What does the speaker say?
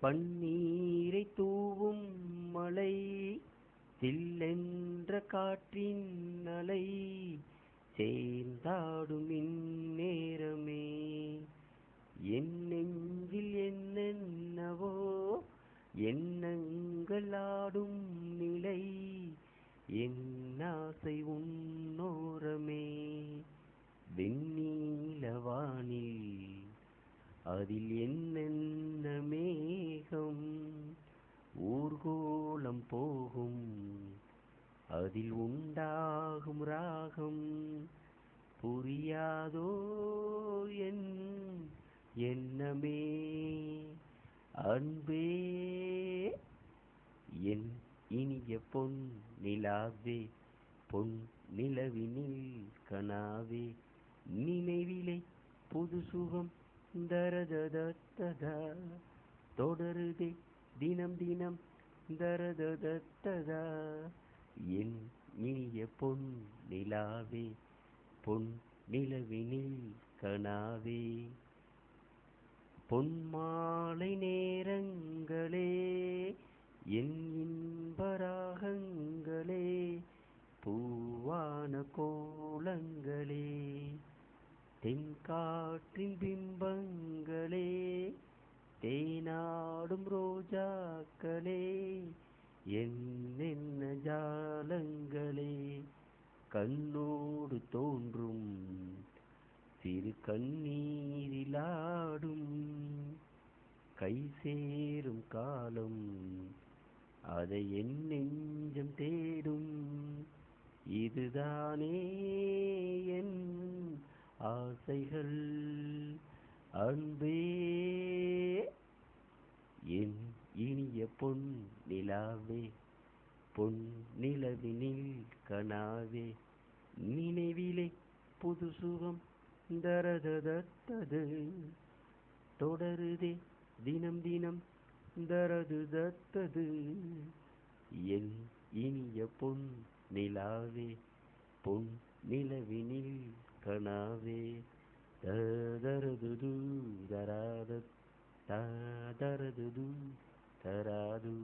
பன்னீரை தூவும் மழை, சில்லென்ற காற்றின் அலை, சேர்ந்தாடும் இந்நேரமே என் நெஞ்சில் என்னென்னவோ எண்ணங்கள் ஆடும் நிலை, என் ஆசை உன்னோரமே. வெண்ணீல வானில் அதில் என்னென்ன மேகம், ஊர்கோலம் போகும் அதில் உண்டாகும் ராகம், புரியாதோ என் எண்ணமே அன்பே. என் இனிய பொன் நிலாவே, பொன் நிலவினில் கனாவே, நினைவிலே புது சுகம் தரததத்ததா, தொடருதே தினம் தினம் தரததத்ததா. என் இனிய பொன் நிலாவே, பொன் நிலவினில் கனாவே. பொன்மாலை நேரங்களே என் இன்பராகங்களே, பூவான கோலங்களே, தென்காற்றின் பிம்பங்களே, தேனாடும் ரோஜாக்களே, என்னென்ன ஜாலங்களே, கண்ணோடு தோன்றும் சிறு கண்ணீரிலாடும், கை சேரும் காலம் அதை என் நெஞ்சம் தேடும், இதுதானே என் ஆசைகள் அன்பே. என் இனிய பொன் நிலாவே, பொன் நிலவினில் கனாவே, நினைவிலே புது சுகம் தரததத்தது, தொடருதே தினம் தினம் தரதுதத்தது. என் இனிய பொன் நிலாவே, பொன் நிலவினில் கனாவே, தரதுது தராத தரதுது தராது.